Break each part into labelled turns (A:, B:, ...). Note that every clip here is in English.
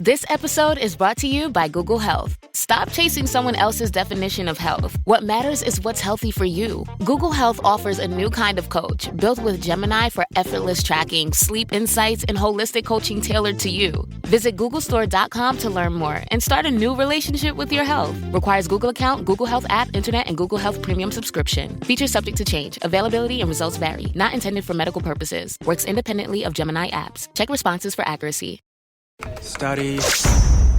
A: This episode is brought to you by Google Health. Stop chasing someone else's definition of health. What matters is what's healthy for you. Google Health offers a new kind of coach built with Gemini for effortless tracking, sleep insights, and holistic coaching tailored to you. Visit googlestore.com to learn more and start a new relationship with your health. Requires Google account, Google Health app, internet, and Google Health premium subscription. Features subject to change. Availability and results vary. Not intended for medical purposes. Works independently of Gemini apps. Check responses for accuracy.
B: Study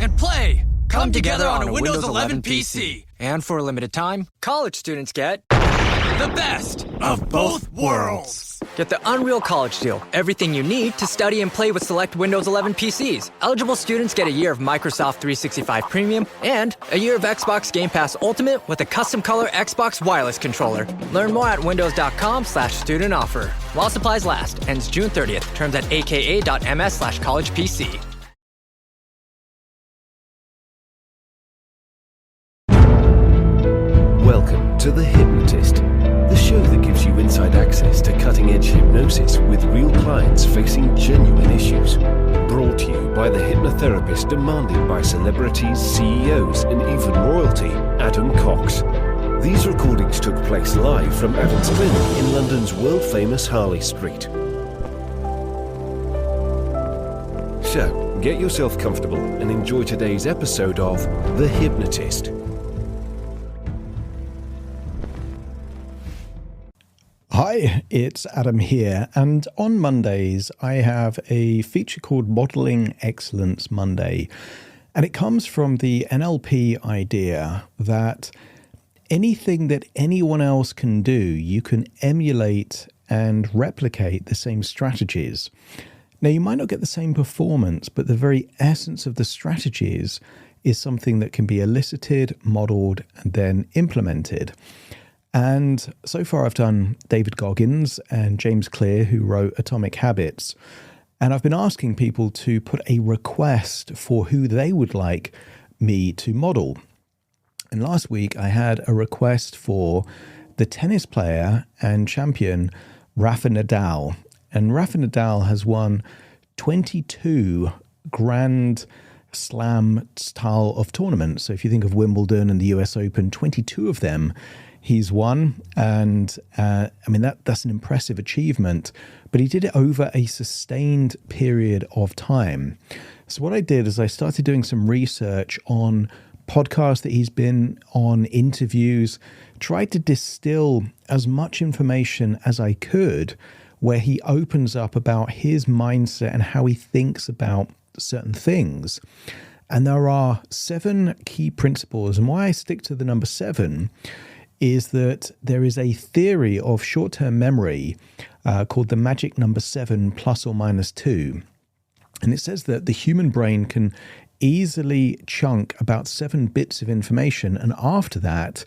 B: and play come together on a Windows 11 PC. And for a limited time, college students get the best of both worlds. Get the Unreal College Deal. Everything you need to study and play with select Windows 11 PCs. Eligible students get a year of Microsoft 365 Premium and a year of Xbox Game Pass Ultimate with a custom color Xbox wireless controller. Learn more at windows.com/student offer. While supplies last. Ends June 30th. Terms at aka.ms/collegepc.
C: Welcome to The Hypnotist, the show that gives you inside access to cutting-edge hypnosis with real clients facing genuine issues. Brought to you by the hypnotherapist demanded by celebrities, CEOs, and even royalty, Adam Cox. These recordings took place live from Adam's clinic in London's world-famous Harley Street. So, get yourself comfortable and enjoy today's episode of The Hypnotist.
D: Hi, it's Adam here, and on Mondays I have a feature called Modeling Excellence Monday, and it comes from the NLP idea that anything that anyone else can do, you can emulate and replicate the same strategies. Now, you might not get the same performance, but the very essence of the strategies is something that can be elicited, modeled, and then implemented. And so far I've done David Goggins and James Clear, who wrote Atomic Habits. And I've been asking people to put a request for who they would like me to model. And last week I had a request for the tennis player and champion Rafa Nadal. And Rafa Nadal has won 22 Grand Slam style of tournaments. So if you think of Wimbledon and the US Open, 22 of them he's won, and that's an impressive achievement, but he did it over a sustained period of time. So what I did is I started doing some research on podcasts that he's been on, interviews, tried to distill as much information as I could where he opens up about his mindset and how he thinks about certain things. And there are 7 key principles, and why I stick to the number 7 is that there is a theory of short-term memory called the magic number 7 plus or minus 2. And it says that the human brain can easily chunk about 7 bits of information, and after that,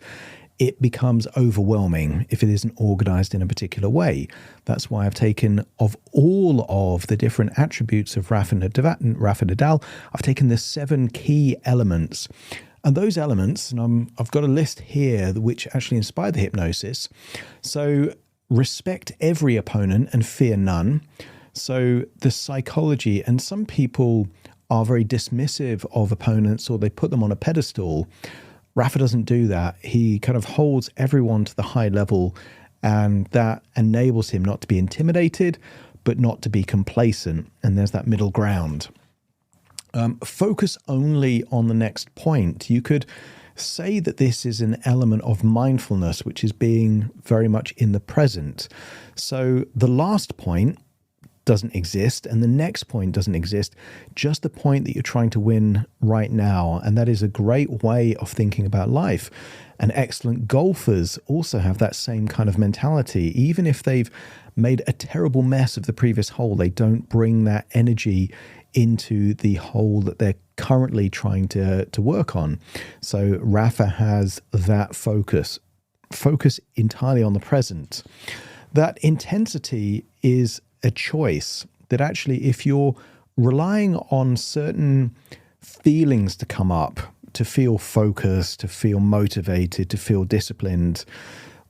D: it becomes overwhelming if it isn't organized in a particular way. That's why I've taken, of all of the different attributes of Rafa Nadal, I've taken the 7 key elements. And those elements, and I've got a list here which actually inspired the hypnosis. So respect every opponent and fear none. So the psychology, and some people are very dismissive of opponents or they put them on a pedestal. Rafa doesn't do that. He kind of holds everyone to the high level, and that enables him not to be intimidated, but not to be complacent. And there's that middle ground. Focus only on the next point. You could say that this is an element of mindfulness, which is being very much in the present. So the last point doesn't exist, and the next point doesn't exist, just the point that you're trying to win right now. And that is a great way of thinking about life. And excellent golfers also have that same kind of mentality. Even if they've made a terrible mess of the previous hole, they don't bring that energy into the hole that they're currently trying to work on. So Rafa has that focus entirely on the present. That intensity is a choice that actually, if you're relying on certain feelings to come up, to feel focused, to feel motivated, to feel disciplined,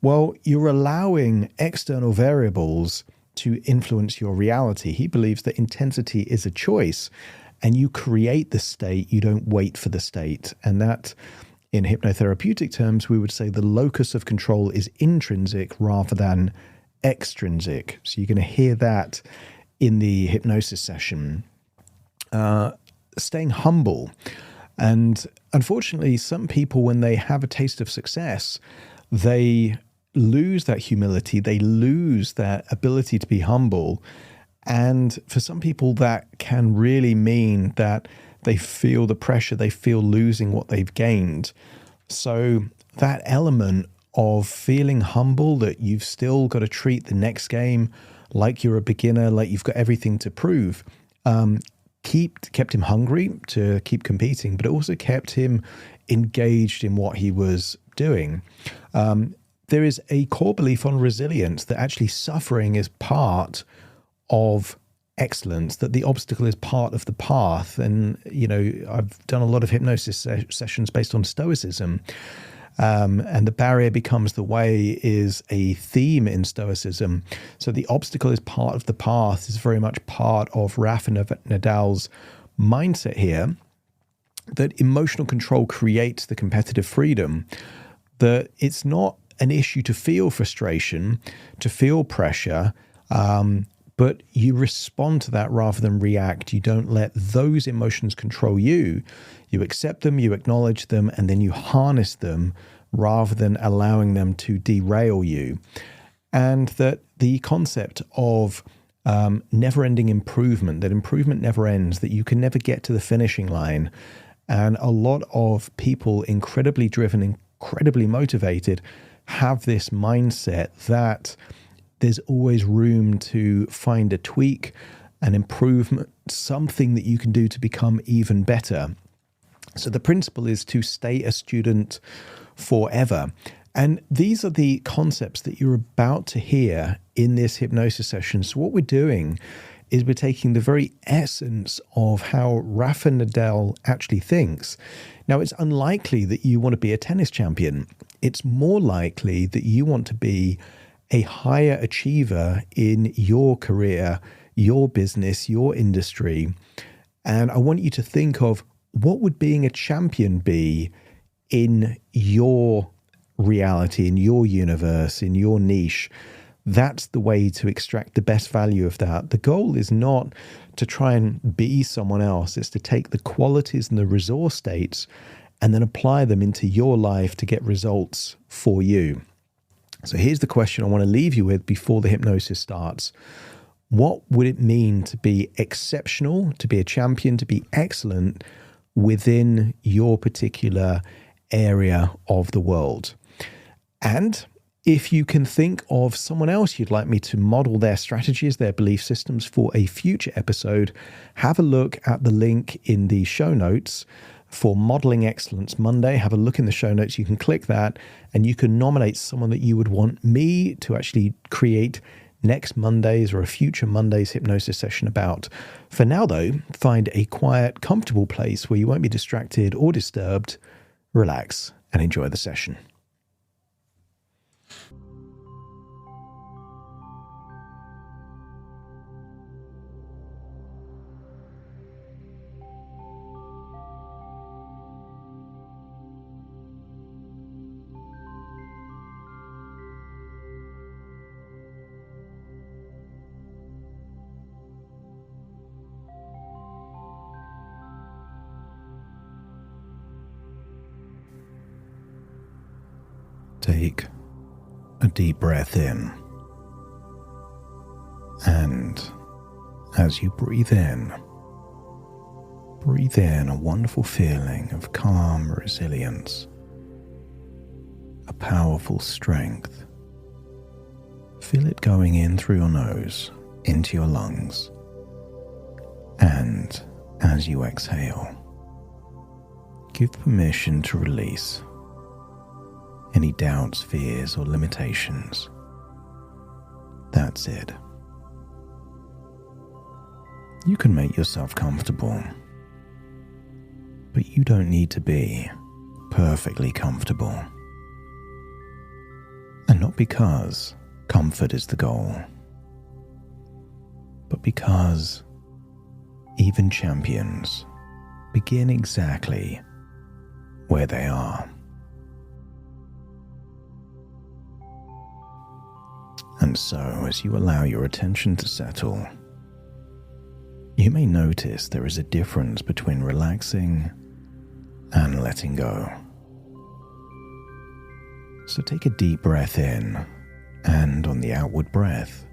D: well, you're allowing external variables to influence your reality. He believes that intensity is a choice. and you create the state. You don't wait for the state. And that, in hypnotherapeutic terms, we would say the locus of control is intrinsic rather than extrinsic. So you're going to hear that in the hypnosis session. Staying humble. And unfortunately, some people, when they have a taste of success, they lose that humility. They lose that ability to be humble. And for some people, that can really mean that they feel the pressure, they feel losing what they've gained. So that element of feeling humble, that you've still got to treat the next game like you're a beginner, like you've got everything to prove, kept him hungry to keep competing, but it also kept him engaged in what he was doing. There is a core belief on resilience that actually suffering is part of excellence, that the obstacle is part of the path. And, I've done a lot of hypnosis sessions based on Stoicism. And the barrier becomes the way is a theme in Stoicism. So the obstacle is part of the path is very much part of Rafa Nadal's mindset here, that emotional control creates the competitive freedom, that it's not an issue to feel frustration, to feel pressure, but you respond to that rather than react. You don't let those emotions control you. You accept them, you acknowledge them, and then you harness them rather than allowing them to derail you. And that the concept of never-ending improvement, that improvement never ends, that you can never get to the finishing line. And a lot of people, incredibly driven, incredibly motivated, have this mindset that there's always room to find a tweak, an improvement, something that you can do to become even better. So the principle is to stay a student forever. And these are the concepts that you're about to hear in this hypnosis session. So what we're doing is we're taking the very essence of how Rafa Nadal actually thinks. Now, it's unlikely that you want to be a tennis champion. It's more likely that you want to be a higher achiever in your career, your business, your industry. And I want you to think of, what would being a champion be in your reality, in your universe, in your niche? That's the way to extract the best value of that. The goal is not to try and be someone else. It's to take the qualities and the resource states and then apply them into your life to get results for you. So here's the question I want to leave you with before the hypnosis starts. What would it mean to be exceptional, to be a champion, to be excellent within your particular area of the world? And if you can think of someone else you'd like me to model their strategies, their belief systems for a future episode, have a look at the link in the show notes for Modeling Excellence Monday. Have a look in the show notes. You can click that and you can nominate someone that you would want me to actually create next Monday's or a future Monday's hypnosis session about. For now, though, find a quiet, comfortable place where you won't be distracted or disturbed. Relax and enjoy the session. Take a deep breath in, and as you breathe in a wonderful feeling of calm resilience, a powerful strength. Feel it going in through your nose, into your lungs, and as you exhale, give permission to release any doubts, fears, or limitations. That's it. You can make yourself comfortable, but you don't need to be perfectly comfortable. And not because comfort is the goal, but because even champions, begin exactly where they are. And so, as you allow your attention to settle, you may notice there is a difference between relaxing and letting go. So take a deep breath in, and on the outward breath,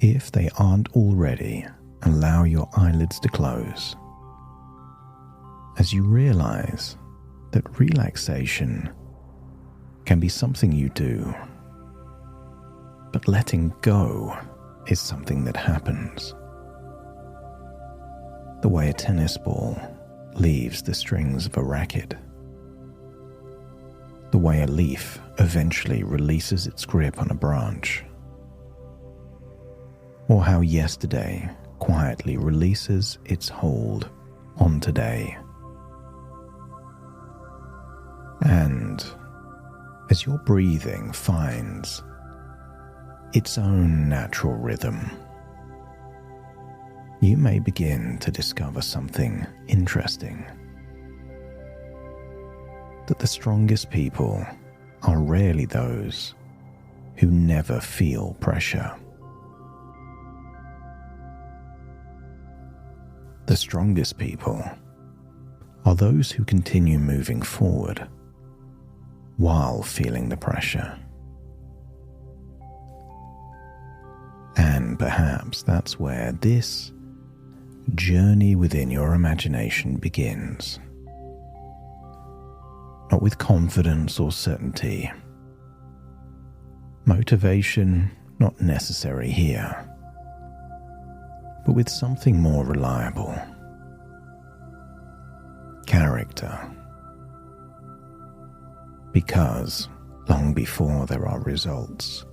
D: if they aren't already, allow your eyelids to close as you realize that relaxation can be something you do, but letting go is something that happens. The way a tennis ball leaves the strings of a racket. The way a leaf eventually releases its grip on a branch. Or how yesterday quietly releases its hold on today. And as your breathing finds its own natural rhythm, you may begin to discover something interesting. That the strongest people are rarely those who never feel pressure. The strongest people are those who continue moving forward while feeling the pressure. And perhaps that's where this journey within your imagination begins. Not with confidence or certainty. Motivation not necessary here, but with something more reliable. Character. Because long before there are results,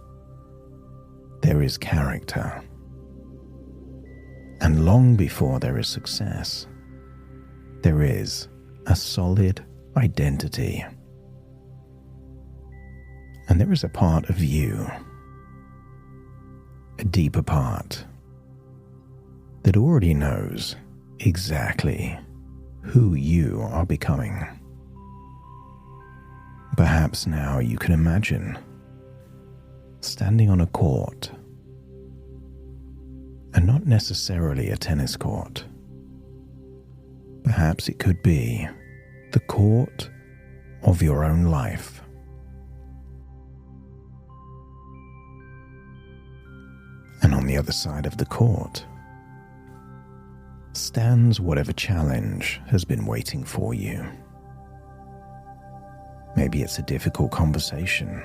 D: there is character. And long before there is success, there is a solid identity. And there is a part of you, a deeper part, that already knows exactly who you are becoming. Perhaps now you can imagine standing on a court, and not necessarily a tennis court. Perhaps it could be the court of your own life. And on the other side of the court stands whatever challenge has been waiting for you. Maybe it's a difficult conversation,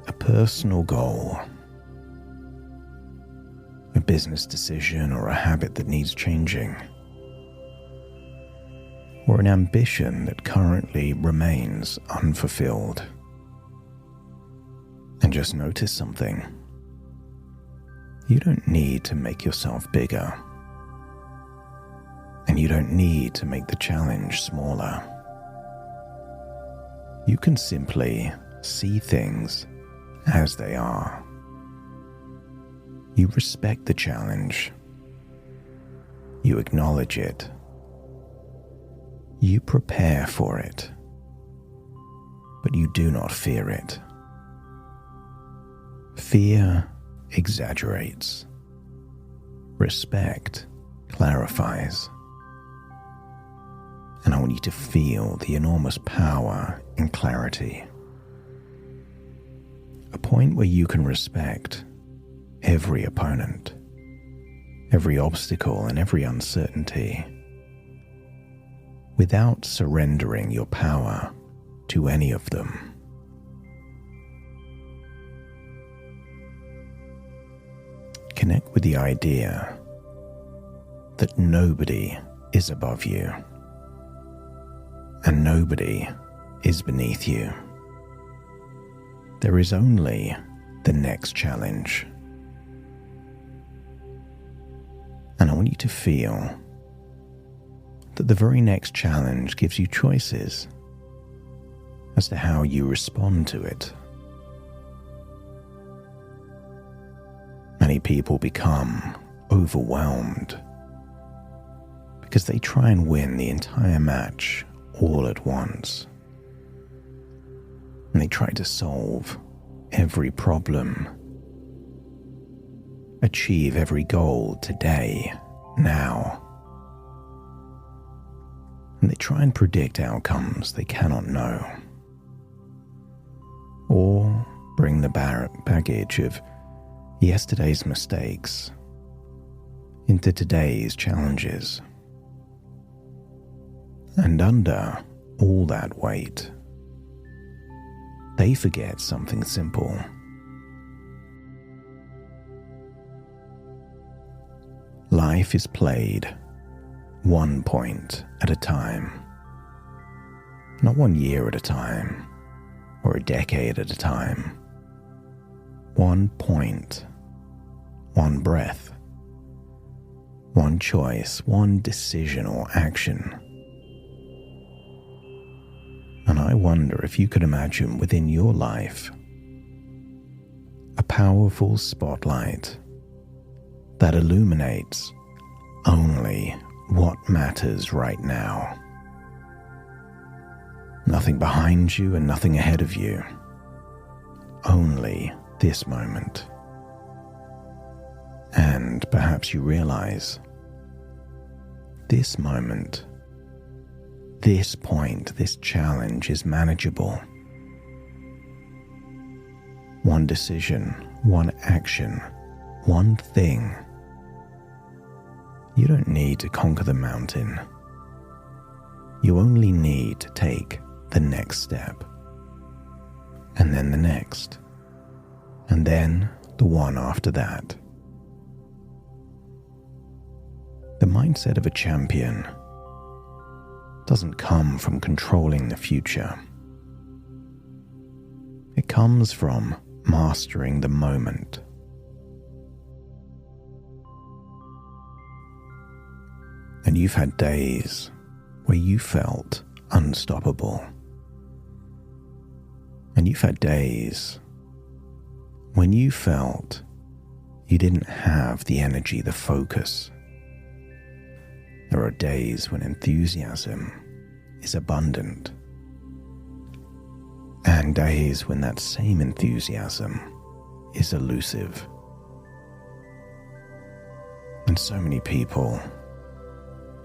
D: a personal goal, a business decision or a habit that needs changing, or an ambition that currently remains unfulfilled. And just notice something. You don't need to make yourself bigger, and you don't need to make the challenge smaller. You can simply see things as they are. You respect the challenge. You acknowledge it. You prepare for it. But you do not fear it. Fear exaggerates. Respect clarifies. And I want you to feel the enormous power and clarity. A point where you can respect every opponent, every obstacle and every uncertainty, without surrendering your power to any of them. Connect with the idea that nobody is above you, and nobody is beneath you. There is only the next challenge. And I want you to feel that the very next challenge gives you choices as to how you respond to it. Many people become overwhelmed because they try and win the entire match all at once. And they try to solve every problem, achieve every goal today, now. And they try and predict outcomes they cannot know, or bring the baggage of yesterday's mistakes into today's challenges. And under all that weight, they forget something simple. Life is played 1 point at a time, not 1 year at a time, or a decade at a time. 1 point, 1 breath, 1 choice, 1 decision or action. And I wonder if you could imagine within your life a powerful spotlight that illuminates only what matters right now. Nothing behind you and nothing ahead of you. Only this moment. And perhaps you realize this moment, this point, this challenge is manageable. 1 decision, 1 action, 1 thing. You don't need to conquer the mountain. You only need to take the next step, and then the next, and then the one after that. The mindset of a champion doesn't come from controlling the future. It comes from mastering the moment. And you've had days where you felt unstoppable. And you've had days when you felt you didn't have the energy, the focus. There are days when enthusiasm is abundant, and days when that same enthusiasm is elusive. And so many people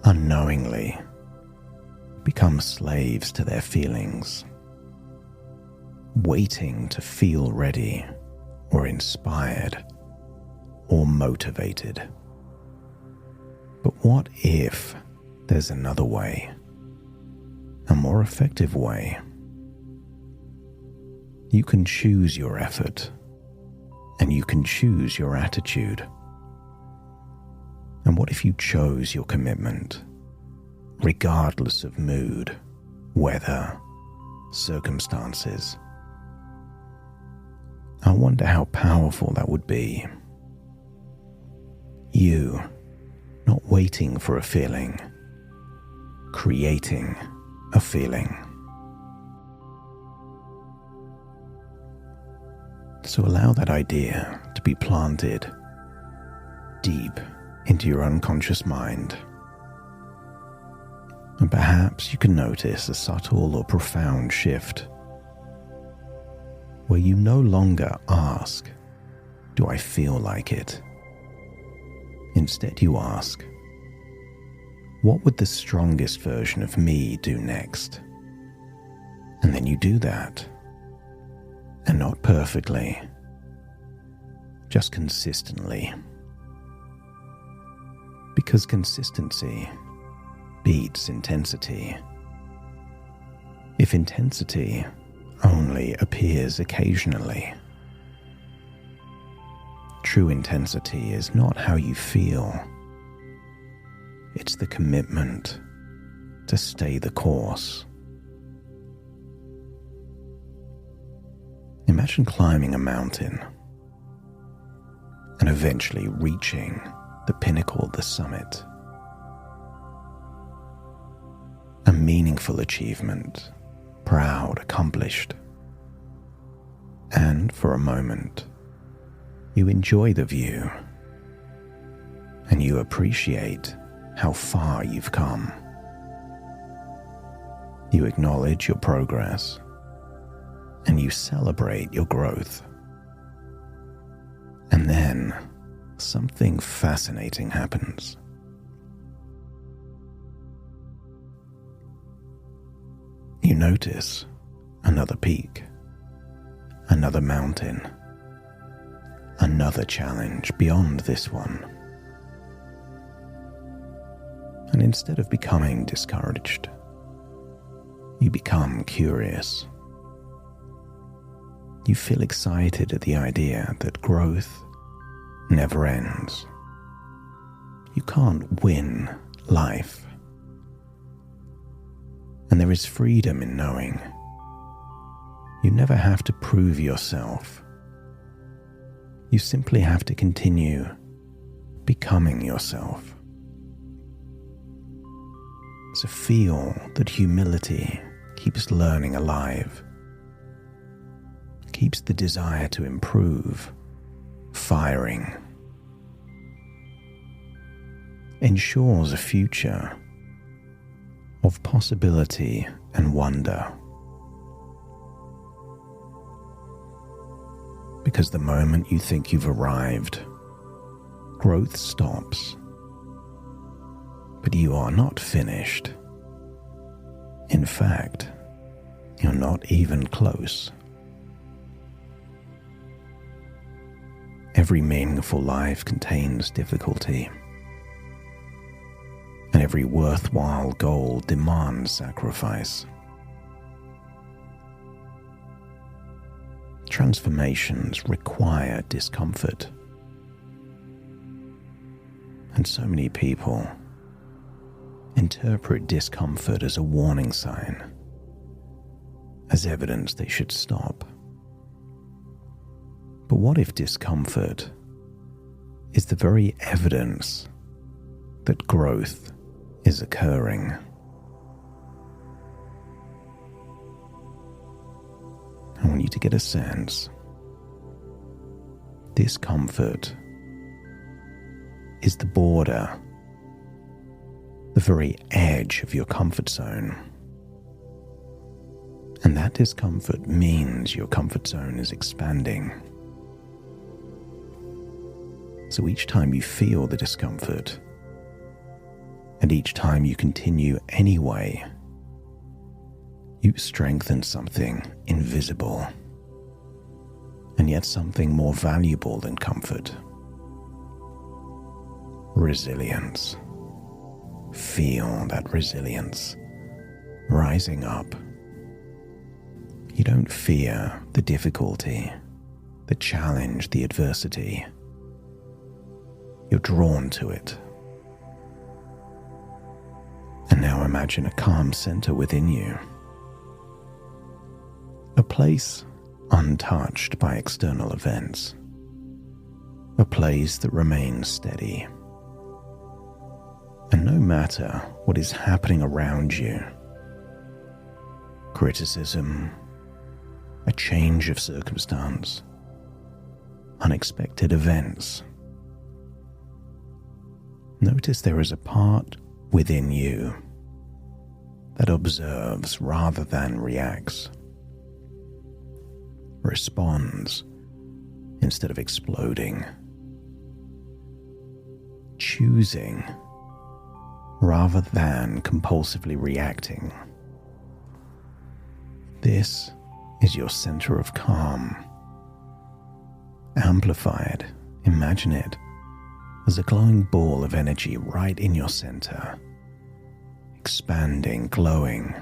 D: unknowingly become slaves to their feelings, waiting to feel ready or inspired or motivated. But what if there's another way, a more effective way? You can choose your effort, and you can choose your attitude. And what if you chose your commitment, regardless of mood, weather, circumstances? I wonder how powerful that would be. You, not waiting for a feeling, creating a feeling. So allow that idea to be planted deep into your unconscious mind. And perhaps you can notice a subtle or profound shift where you no longer ask, "Do I feel like it?" Instead you ask, "What would the strongest version of me do next?" And then you do that. And not perfectly, just consistently. Because consistency beats intensity. If intensity only appears occasionally, true intensity is not how you feel. It's the commitment to stay the course. Imagine climbing a mountain and eventually reaching the pinnacle, the summit. A meaningful achievement, proud, accomplished. And for a moment, you enjoy the view. and you appreciate how far you've come. You acknowledge your progress, and you celebrate your growth. And then something fascinating happens. You notice another peak, another mountain, another challenge beyond this one. And instead of becoming discouraged, you become curious. You feel excited at the idea that growth never ends. You can't win life. And there is freedom in knowing you never have to prove yourself. You simply have to continue becoming yourself. So feel that humility keeps learning alive, keeps the desire to improve firing, ensures a future of possibility and wonder. Because the moment you think you've arrived, growth stops. But you are not finished. In fact, you're not even close. Every meaningful life contains difficulty, and every worthwhile goal demands sacrifice. Transformations require discomfort. And so many people interpret discomfort as a warning sign, as evidence they should stop. But what if discomfort is the very evidence that growth is occurring? I want you to get a sense. Discomfort is the border, the very edge of your comfort zone. And that discomfort means your comfort zone is expanding. So each time you feel the discomfort, and each time you continue anyway, you strengthen something invisible, and yet something more valuable than comfort. Resilience. Feel that resilience rising up. You don't fear the difficulty, the challenge, the adversity. You're drawn to it. And now imagine a calm center within you. A place untouched by external events. A place that remains steady. And no matter what is happening around you, criticism, a change of circumstance, unexpected events, notice there is a part within you that observes rather than reacts, responds instead of exploding, choosing rather than compulsively reacting. This is your center of calm. Amplified, imagine it as a glowing ball of energy right in your center, expanding, glowing.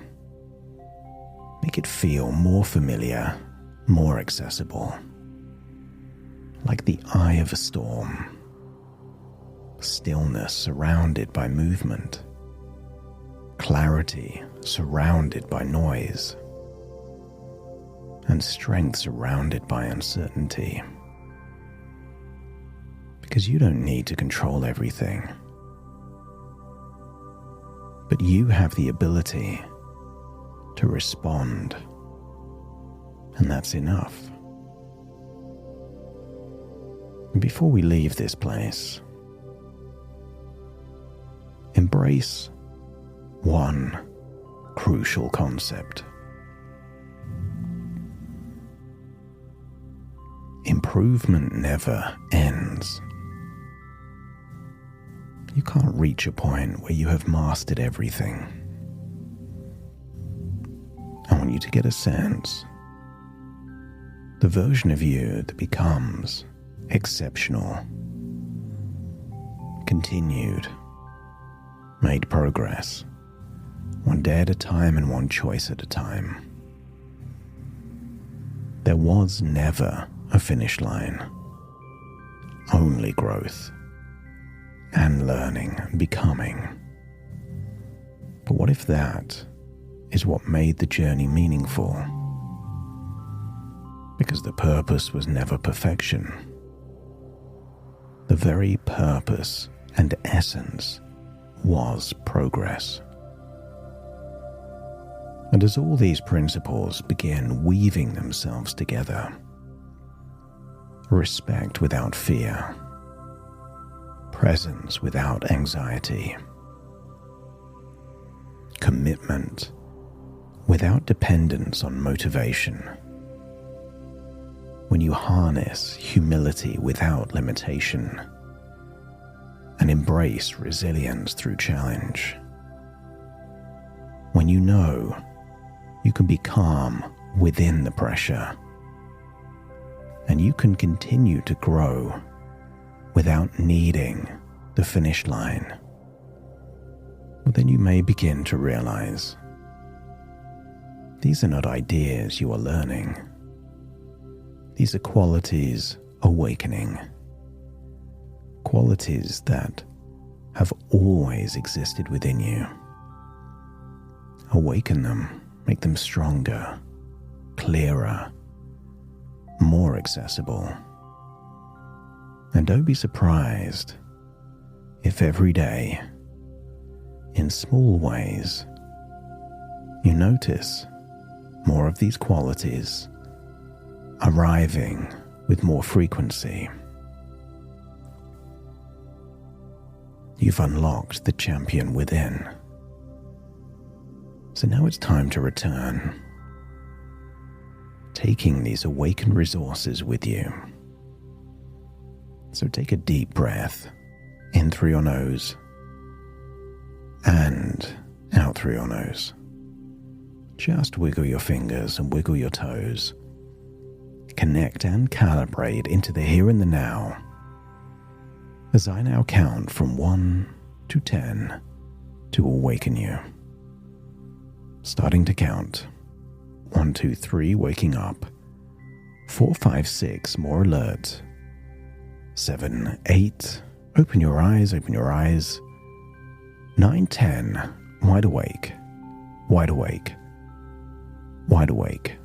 D: Make it feel more familiar, more accessible, like the eye of a storm. Stillness surrounded by movement, clarity surrounded by noise, and strength surrounded by uncertainty. Because you don't need to control everything, but you have the ability to respond, and that's enough. And before we leave this place, embrace one crucial concept. Improvement never ends. You can't reach a point where you have mastered everything. I want you to get a sense. The version of you that becomes exceptional, continued, made progress, one day at a time and one choice at a time. There was never a finish line, only growth and learning and becoming. But what if that is what made the journey meaningful? Because the purpose was never perfection. The very purpose and essence was progress. And as all these principles begin weaving themselves together, respect without fear, presence without anxiety, commitment without dependence on motivation, when you harness humility without limitation and embrace resilience through challenge, when you know you can be calm within the pressure and you can continue to grow without needing the finish line, well, then you may begin to realize these are not ideas you are learning. These are qualities awakening, qualities that have always existed within you. Awaken them, make them stronger, clearer, more accessible. And don't be surprised if every day, in small ways, you notice more of these qualities arriving with more frequency. You've unlocked the champion within. So now it's time to return, taking these awakened resources with you. So take a deep breath in through your nose and out through your nose. Just wiggle your fingers and wiggle your toes. Connect and calibrate into the here and the now. As I now count from 1 to 10 to awaken you. Starting to count. 1, 2, 3, waking up. 4, 5, 6, more alert. 7, 8, open your eyes, open your eyes. 9, 10, wide awake, wide awake, wide awake.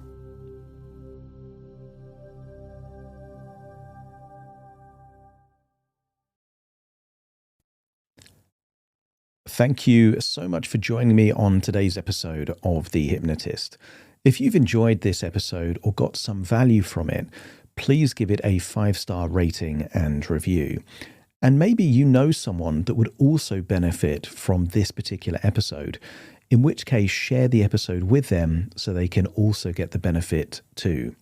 D: Thank you so much for joining me on today's episode of The Hypnotist. If you've enjoyed this episode or got some value from it, please give it a 5-star rating and review. And maybe you know someone that would also benefit from this particular episode, in which case share the episode with them so they can also get the benefit too.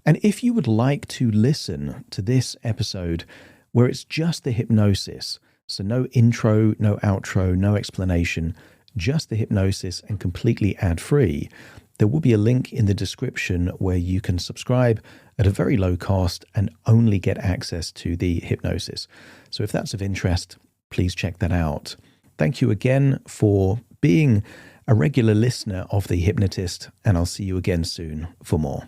D: And if you would like to listen to this episode where it's just the hypnosis, so no intro, no outro, no explanation, just the hypnosis and completely ad-free, there will be a link in the description where you can subscribe at a very low cost and only get access to the hypnosis. So if that's of interest, please check that out. Thank you again for being a regular listener of The Hypnotist, and I'll see you again soon for more.